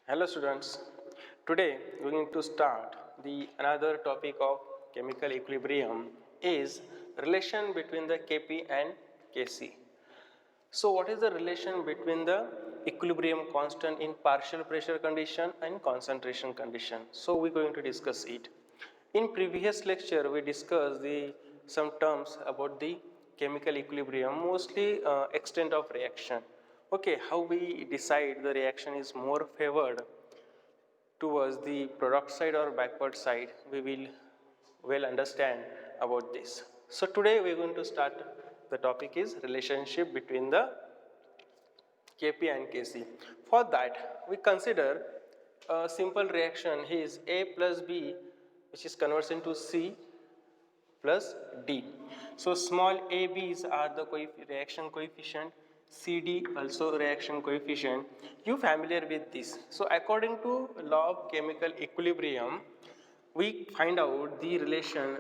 Hello students, today we are going to start the another topic of chemical equilibrium is relation between the Kp and Kc. So what is the relation between the equilibrium constant in partial pressure condition and concentration condition? So we are going to discuss it. In previous lecture we discussed some terms about the chemical equilibrium, mostly extent of reaction. Okay, how we decide the reaction is more favored towards the product side or backward side, we will well understand about this. So today we are going to start, the topic is relationship between the Kp and Kc. For that we consider a simple reaction is A plus B, which is converts into C plus D. So small ab's are the reaction coefficient, CD also reaction coefficient. You familiar with this? So according to law of chemical equilibrium, we find out the relation,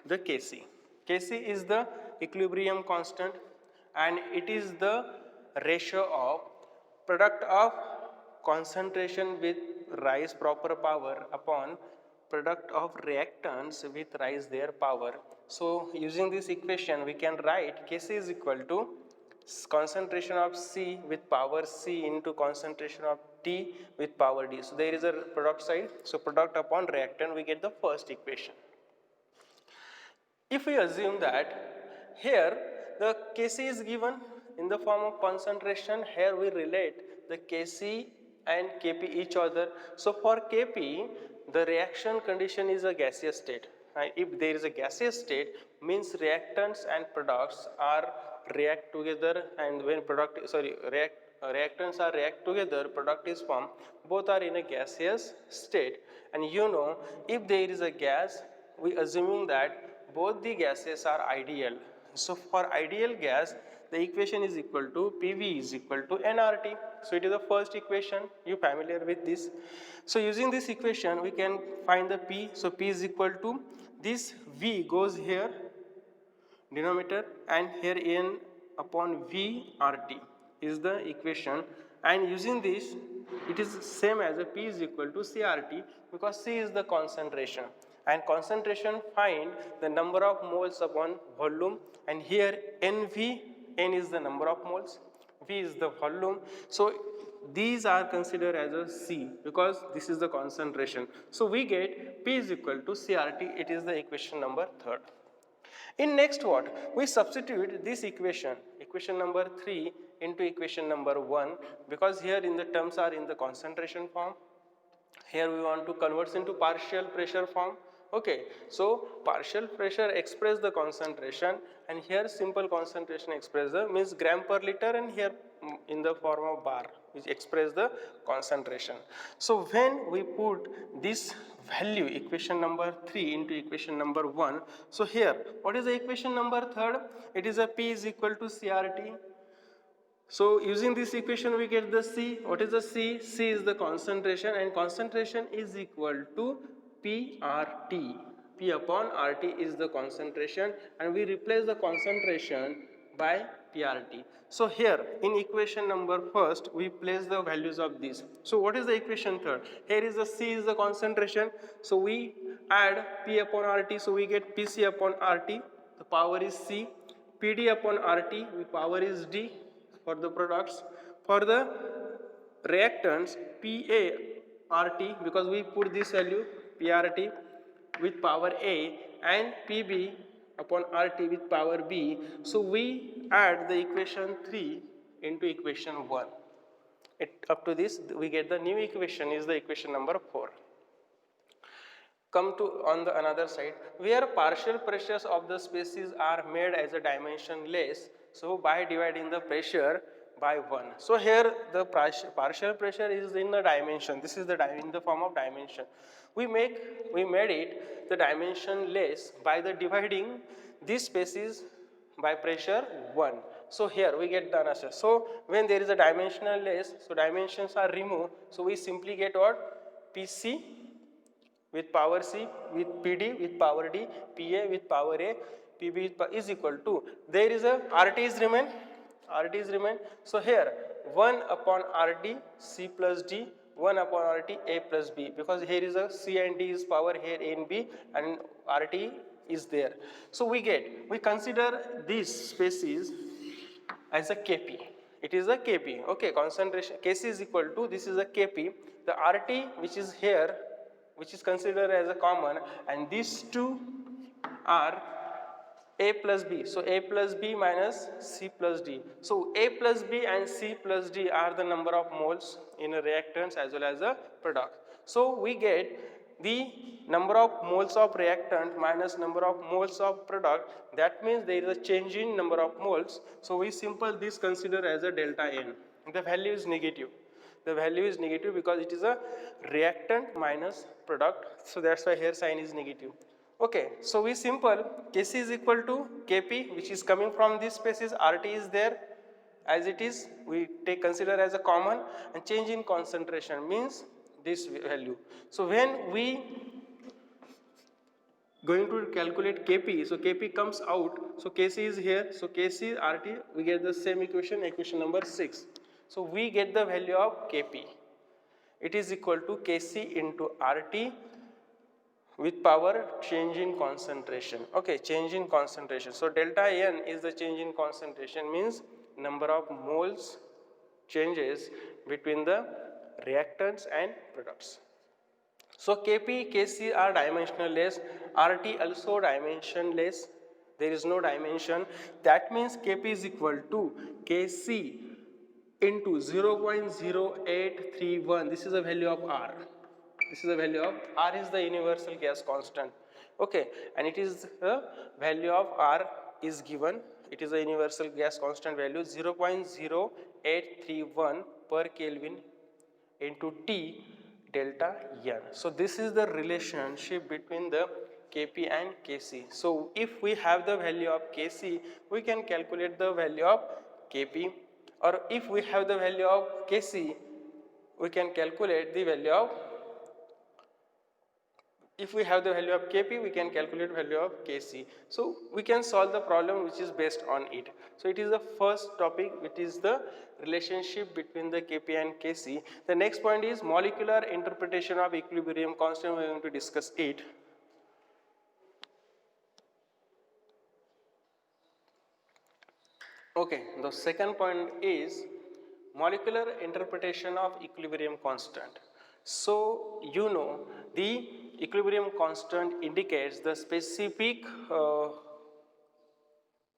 the Kc. Kc is the equilibrium constant and it is the ratio of product of concentration with rise proper power upon product of reactants with rise their power. So using this equation we can write Kc is equal to concentration of C with power C into concentration of T with power D. So there is a product side, so product upon reactant we get the first equation. If we assume that here the Kc is given in the form of concentration, here we relate the Kc and Kp each other. So for Kp, the reaction condition is a gaseous state. And if there is a gaseous state, means reactants and products are react together, and when reactants are react together, product is formed, both are in a gaseous state. And you know, if there is a gas, we assuming that both the gases are ideal. So for ideal gas, the equation is equal to PV is equal to nRT. So it is the first equation, you familiar with this. So using this equation we can find the P. So P is equal to, this V goes here denominator, and here N upon V RT is the equation, and using this it is same as a P is equal to CRT, because C is the concentration, and concentration find the number of moles upon volume, and here NV, N is the number of moles, V is the volume. So these are considered as a C because this is the concentration. So we get P is equal to CRT, it is the equation number 3rd. In next what? We substitute this equation number 3 into equation number 1, because here in the terms are in the concentration form. Here we want to convert into partial pressure form. Okay, so partial pressure express the concentration, and here simple concentration express the means gram per liter, and here in the form of bar which express the concentration. So when we put this value equation number 3 into equation number 1, so here what is the equation number 3rd? It is a P is equal to CRT. So using this equation we get the C. What is the C? C is the concentration, and concentration is equal to PRT. P upon RT is the concentration, and we replace the concentration by PRT. So here in equation number 1st we place the values of this. So what is the equation 3rd? Here is the C is the concentration. So we add P upon RT, so we get PC upon RT. The power is C. PD upon RT, the power is D for the products. For the reactants, PA because we put this value PRT with power A, and PB upon RT with power B. So we add the equation 3 into equation 1. Up to this we get the new equation is the equation number 4. Come to on the another side, where partial pressures of the species are made as a dimensionless, so by dividing the pressure by 1. So here the partial pressure is in the dimension, this is the in the form of dimension. We made it the dimensionless by the dividing this species by pressure 1. So here we get the answer. So when there is a dimensional less, so dimensions are removed, so we simply get what? PC with power C, with PD with power D, PA with power A, PB is equal to, there is a RT is remain. So here 1 upon RD C plus D 1 upon RT A plus B, because here is a C and D is power, here A and B, and RT is there. So we consider this species as a Kp. It is a Kp. Okay, concentration Kc is equal to, this is a Kp. The RT which is here, which is considered as a common, and these two are A plus B. So A plus B minus C plus D. So A plus B and C plus D are the number of moles in a reactants as well as a product. So we get the number of moles of reactant minus number of moles of product. That means there is a change in number of moles. So we simple this consider as a delta N. The value is negative. The value is negative because it is a reactant minus product. So that's why here sign is negative. Okay, so we simple Kc is equal to Kp, which is coming from this species, RT is there as it is, we take consider as a common, and change in concentration means this value. So when we going to calculate Kp, so Kp comes out, so Kc is here, so Kc RT, we get the same equation, equation number 6. So we get the value of Kp. It is equal to Kc into RT with power change in concentration. Okay, change in concentration. So delta N is the change in concentration, means number of moles changes between the reactants and products. So Kp, Kc are dimensionless, RT also dimensionless, there is no dimension. That means Kp is equal to Kc into 0.0831, this is the value of R. This is the value of R is the universal gas constant. Okay, and it is the value of R is given. It is a universal gas constant value 0.0831 per Kelvin into T delta N. So this is the relationship between the Kp and Kc. So if we have the value of Kc, we can calculate the value of Kp, or if we have the value of Kc, we can calculate the value of, if we have the value of Kp, we can calculate value of Kc. So we can solve the problem which is based on it. So it is the first topic, which is the relationship between the Kp and Kc. The next point is molecular interpretation of equilibrium constant. We are going to discuss it. Okay, the second point is molecular interpretation of equilibrium constant. So you know the equilibrium constant indicates the specific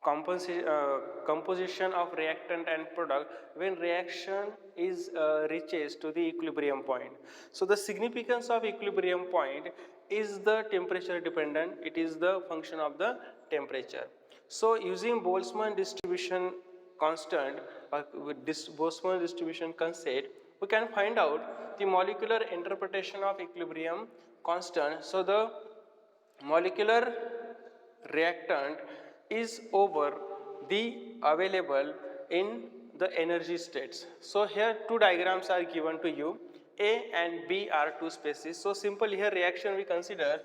composition of reactant and product when reaction is reaches to the equilibrium point. So the significance of equilibrium point is the temperature dependent, it is the function of the temperature. So using Boltzmann distribution constant or with this Boltzmann distribution concept, we can find out the molecular interpretation of equilibrium constant. So the molecular reactant is over the available in the energy states. So here two diagrams are given to you. A and B are two species. So simple here reaction we consider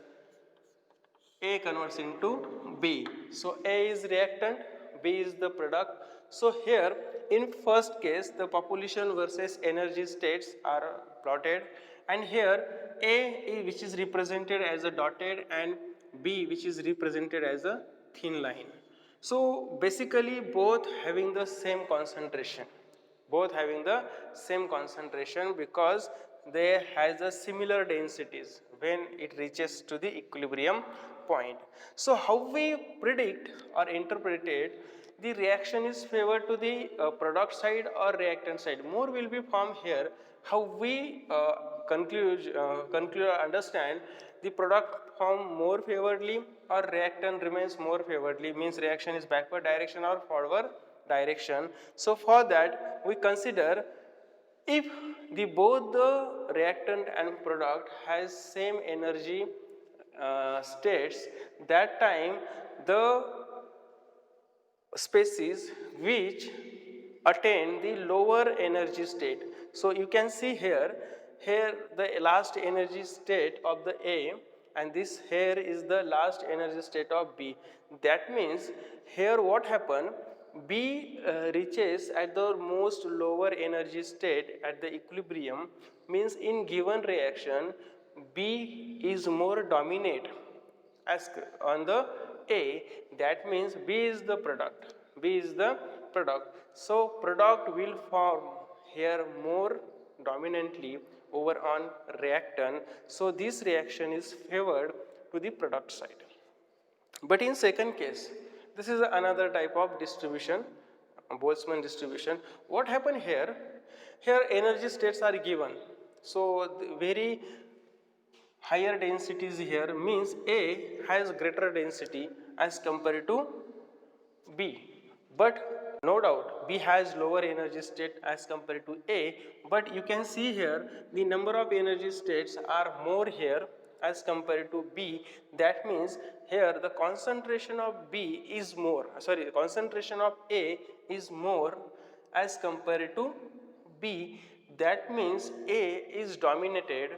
A converts into B. So A is reactant, B is the product. So here in first case the population versus energy states are plotted, and here A which is represented as a dotted and B which is represented as a thin line. So basically both having the same concentration, because they has a similar densities when it reaches to the equilibrium point. So how we predict or interpret it, the reaction is favored to the product side or reactant side, more will be formed here. How we conclude or understand the product form more favorably or reactant remains more favorably, means reaction is backward direction or forward direction. So for that we consider if the both the reactant and product has same energy states, that time the species which attain the lower energy state. So you can see here the last energy state of the A, and this here is the last energy state of B. That means here what happened, B reaches at the most lower energy state at the equilibrium, means in given reaction B is more dominate as on the A, that means B is the product. B is the product. So product will form here more dominantly over on reactant. So this reaction is favored to the product side. But in second case, this is another type of distribution, Boltzmann distribution. What happened here? Here energy states are given. So the very higher densities here means A has greater density as compared to B. But no doubt B has lower energy state as compared to A, but you can see here the number of energy states are more here as compared to B. That means here the concentration of B is more, sorry, the concentration of A is more as compared to B. That means A is dominated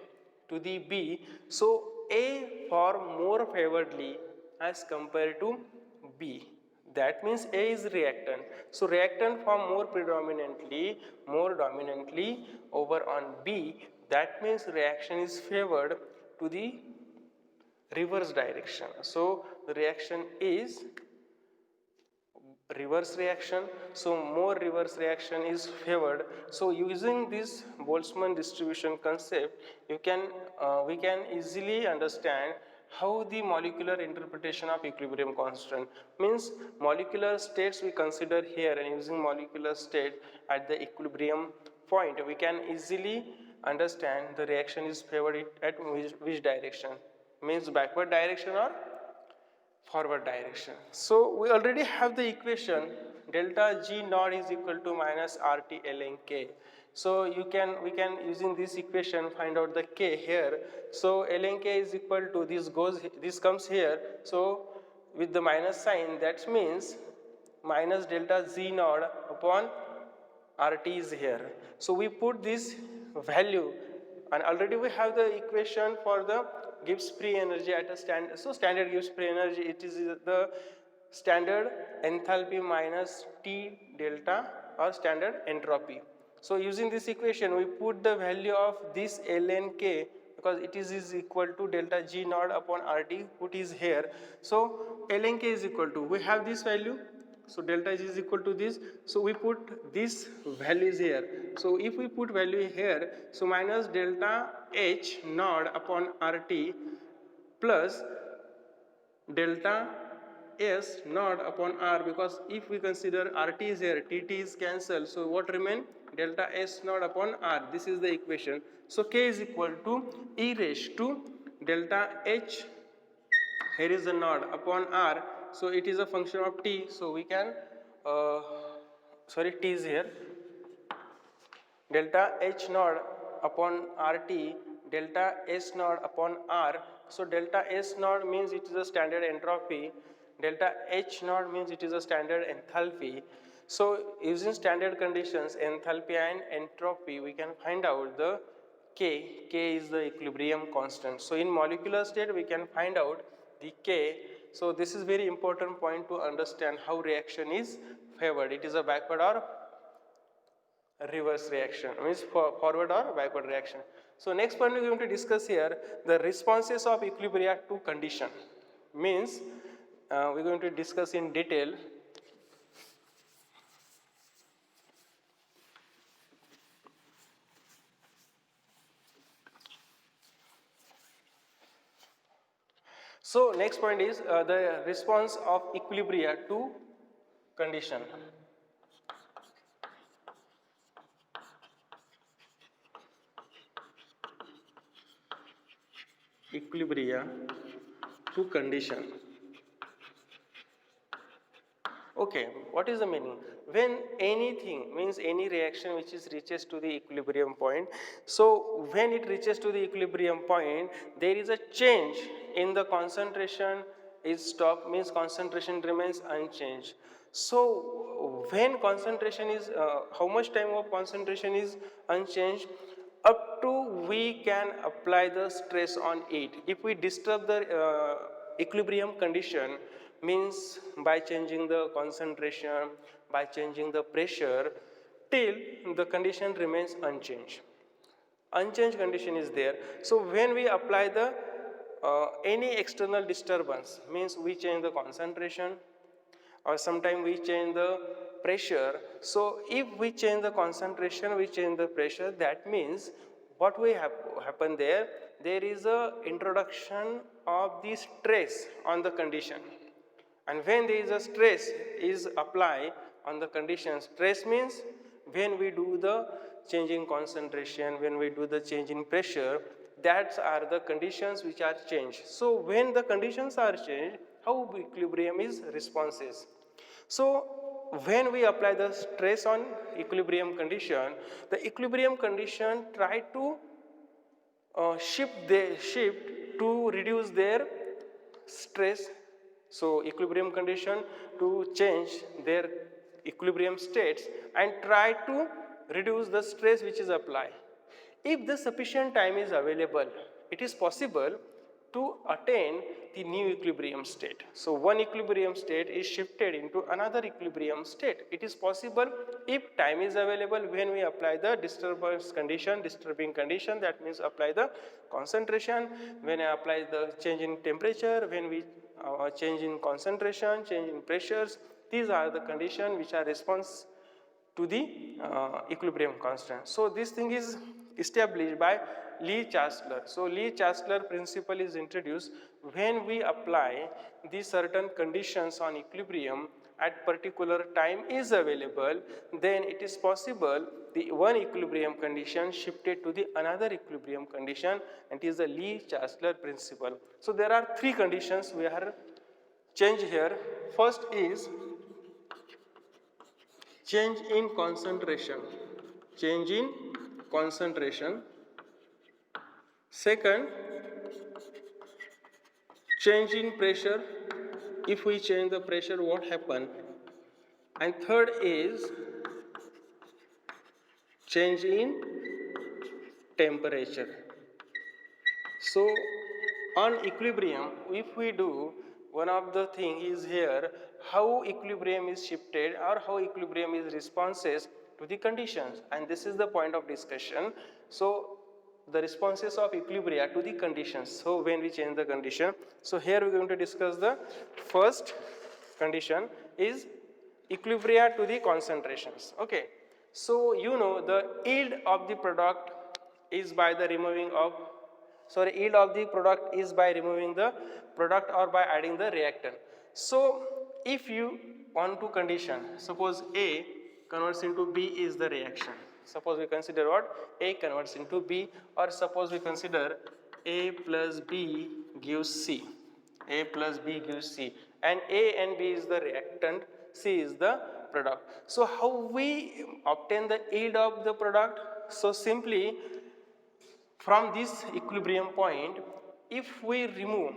to the B. So A for more favoredly as compared to B. That means A is reactant. So reactant form more dominantly over on B. That means reaction is favored to the reverse direction. So the reaction is reverse reaction. So more reverse reaction is favored. So using this Boltzmann distribution concept, we can easily understand how the molecular interpretation of equilibrium constant means molecular states we consider here, and using molecular state at the equilibrium point we can easily understand the reaction is favored at which direction, means backward direction or forward direction. So we already have the equation delta G naught is equal to minus RT ln K. So we can using this equation find out the K here. So ln K is equal to this comes here. So with the minus sign, that means minus delta Z naught upon RT is here. So we put this value, and already we have the equation for the Gibbs free energy at a standard. So standard Gibbs free energy, it is the standard enthalpy minus T delta or standard entropy. So using this equation we put the value of this ln K, because it is equal to delta G naught upon RT, put is here. So ln K is equal to, we have this value. So delta G is equal to this. So we put this values here. So if we put value here, so minus delta H naught upon RT plus delta S naught upon R, because if we consider RT is here, TT is cancelled. So what remain? Delta S naught upon R. This is the equation. So K is equal to e raised to delta H, here is the naught upon R. So it is a function of T. So we can, T is here, delta H naught upon RT, delta S naught upon R. So delta S naught means it is a standard entropy, delta H naught means it is a standard enthalpy. So using standard conditions, enthalpy and entropy, we can find out the K. K is the equilibrium constant. So in molecular state we can find out the K. So this is very important point to understand how reaction is favored. It is a backward or reverse reaction, means forward or backward reaction. So next point we are going to discuss here the responses of equilibria to condition, means we are going to discuss in detail. So next point is the response of equilibria to condition. Equilibria to condition. Okay, what is the meaning? When anything, means any reaction which is reaches to the equilibrium point, so when it reaches to the equilibrium point, there is a change in the concentration is stopped, means concentration remains unchanged. So when concentration is, how much time of concentration is unchanged? Up to we can apply the stress on it. If we disturb the equilibrium condition, means by changing the concentration, by changing the pressure till the condition remains unchanged. Unchanged condition is there. So when we apply the any external disturbance, means we change the concentration or sometimes we change the pressure. So if we change the concentration, we change the pressure, that means what will happen there, there is a introduction of the stress on the condition. And when there is a stress is applied on the condition, stress means when we do the change in concentration, when we do the change in pressure, that are the conditions which are changed. So when the conditions are changed, how equilibrium is responses. So when we apply the stress on equilibrium condition, the equilibrium condition try to shift to reduce their stress. So equilibrium condition to change their equilibrium states and try to reduce the stress which is applied. If the sufficient time is available, it is possible to attain the new equilibrium state. So one equilibrium state is shifted into another equilibrium state. It is possible if time is available when we apply the disturbance condition, disturbing condition, that means apply the concentration, when I apply the change in temperature, when we change in concentration, change in pressures, these are the conditions which are response to the equilibrium constant. So this thing is established by Lee-Chancellor. So Lee-Chancellor principle is introduced when we apply these certain conditions on equilibrium at particular time is available, then it is possible the one equilibrium condition shifted to the another equilibrium condition, and it is the Lee-Chancellor principle. So there are three conditions we are change here. First is change in concentration, change in concentration. Second, change in pressure. If we change the pressure, what happen? And third is change in temperature. So on equilibrium, if we do, one of the thing is here how equilibrium is shifted or how equilibrium is responses to the conditions, and this is the point of discussion. So the responses of equilibria to the conditions. So when we change the condition, so here we are going to discuss the first condition is equilibria to the concentrations. Okay, so you know the yield of the product is by the removing of yield of the product is by removing the product or by adding the reactant. So if you want to condition, suppose A converts into B is the reaction. Suppose we consider what? A converts into B, or suppose we consider A plus B gives C. A plus B gives C, and A and B is the reactant, C is the product. So how we obtain the yield of the product? So simply from this equilibrium point, if we remove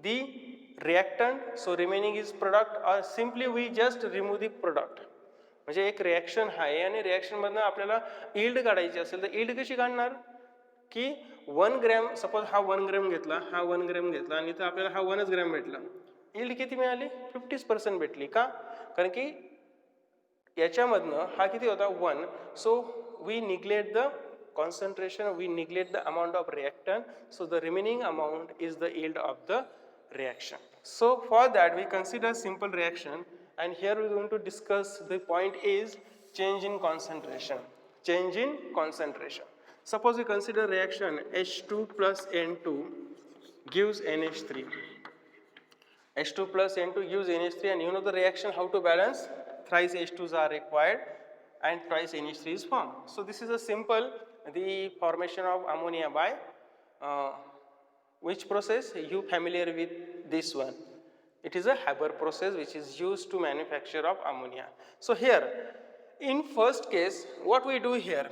the reactant, so remaining is product, or simply we just remove the product. म्हणजे एक reaction आहे आणि रिॲक्शनमधनं आपल्याला yield काढायची असेल तर yield कशी काढणार की 1 ग्रॅम, सपोज हा 1 ग्रॅम घेतला, हा 1 ग्रॅम घेतला आणि इथं आपल्याला हा 1च ग्रॅम भेटला, यील्ड किती मिळाली? 50% भेटली. का? कारण की याच्यामधनं हा किती होता? 1. So we neglect the concentration, we neglect the amount of reactant, so the remaining amount is the yield of the reaction. So for that we consider simple reaction, and here we are going to discuss the point is change in concentration. Change in concentration. Suppose we consider reaction H2 plus N2 gives NH3. H2 plus N2 gives NH3, and you know the reaction how to balance? Thrice H2s are required and twice NH3 is formed. So this is a simple the formation of ammonia by which process? You familiar with this one? It is a Haber process which is used to manufacture of ammonia. So here in first case what we do here,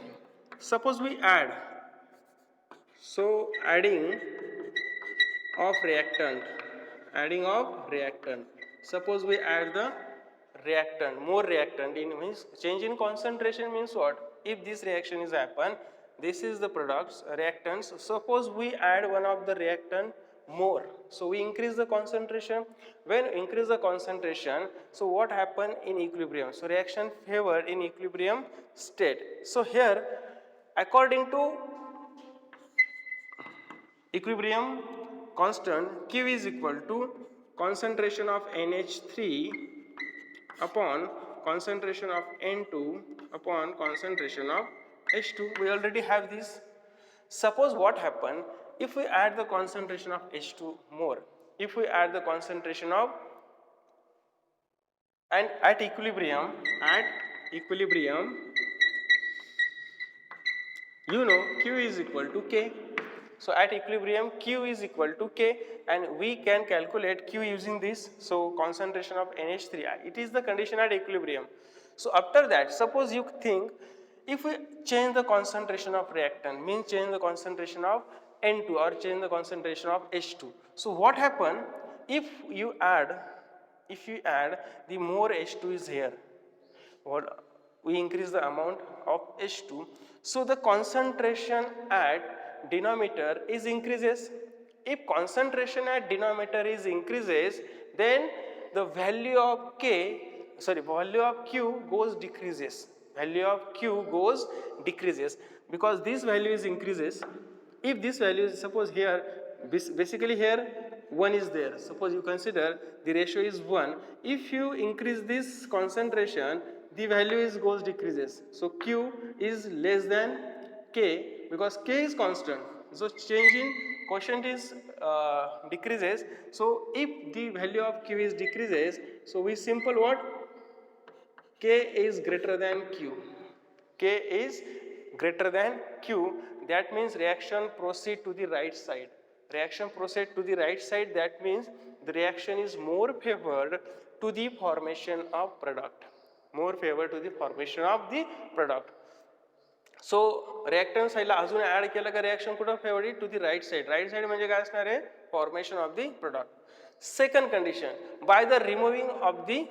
suppose we add, so adding of reactant, suppose we add the reactant, more reactant, in means change in concentration means what? If this reaction is happen, this is the products reactants, suppose we add one of the reactant more. So we increase the concentration. When increase the concentration, so what happen in equilibrium? So reaction favor in equilibrium state. So here, according to equilibrium constant, Q is equal to concentration of NH3 upon concentration of N2 upon concentration of H2. We already have this. Suppose what happen if we add the concentration of H2 more, if we add the concentration of, and at equilibrium, you know Q is equal to K. So at equilibrium Q is equal to K, and we can calculate Q using this. So concentration of NH3, it is the condition at equilibrium. So after that, suppose you think if we change the concentration of reactant, means change the concentration of N2 or change the concentration of H2. So what happen if you add the more H2 is here, what we increase the amount of H2, so the concentration at denominator is increases. If concentration at denominator is increases, then the value of value of Q goes decreases. Value of Q goes decreases because this value is increases. If this value is, suppose here, basically here 1 is there. Suppose you consider the ratio is 1. If you increase this concentration, the value is goes decreases. So Q is less than K because K is constant. So change in quotient is decreases. So if the value of Q is decreases, so we simple what? K is greater than Q. K is greater than Q. That means reaction proceed to the right side. Reaction proceed to the right side. That means the reaction is more favored to the formation of product. More favored to the formation of the product. So reactant side ला अजून add केलं का reaction कुठं फेवरड to the right side म्हणजे काय असणार आहे formation of the product second condition by the removing of the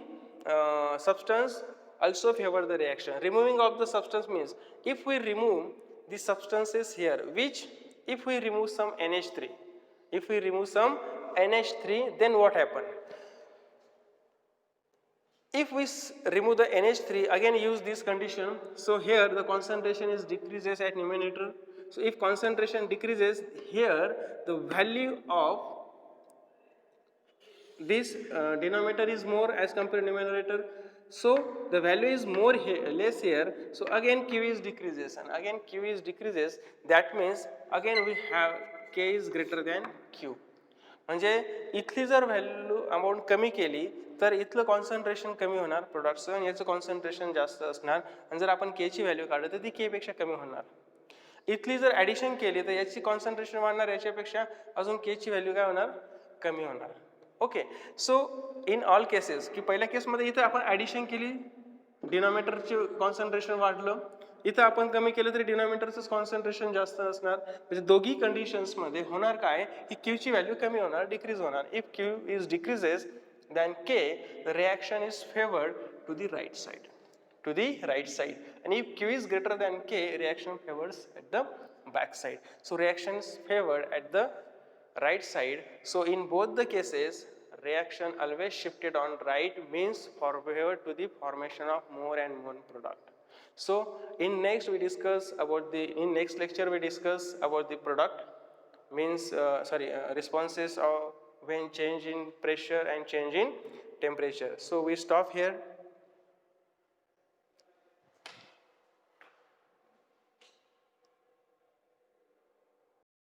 substance also favor the reaction. Removing of the substance means if we remove the substances here, which if we remove some NH3, then what happen? If we remove the NH3, again use this condition. So here the concentration is decreases at numerator. So if concentration decreases here, the value of this denominator is more as compared to numerator. So the value is more here, less here. So again Q is decreases, and again Q is decreases. That means again we have K is greater than Q. म्हणजे इथली जर value amount कमी केली तर इथलं concentration कमी होणार प्रोडक्टचं आणि याचं कॉन्सन्ट्रेशन जास्त असणार. आणि जर आपण के ची व्हॅल्यू काढली तर ती के पेक्षा कमी होणार. इथली जर ॲडिशन केली तर याची कॉन्सन्ट्रेशन वाढणार, याच्यापेक्षा अजून के ची व्हॅल्यू काय होणार, कमी होणार. Okay. So in all cases की पहिल्या केसमध्ये इथं आपण ॲडिशन केली, डिनॉमिनेटरचे कॉन्सन्ट्रेशन वाढलं, इथं आपण कमी केलं तरी डिनॉमिनेटरचं कॉन्सन्ट्रेशन जास्त असणार. म्हणजे दोघी कंडिशन्समध्ये होणार काय की क्यूची व्हॅल्यू कमी होणार, डिक्रीज होणार. If Q is decreases then K, the reaction is favored to the right side. And if Q is greater than K, reaction favors at the back side. So reaction is favored at the right side. So in both the cases, reaction always shifted on right means favored to the formation of more and more product. So in next lecture we discuss about the product means responses of when change in pressure and change in temperature. So we stop here.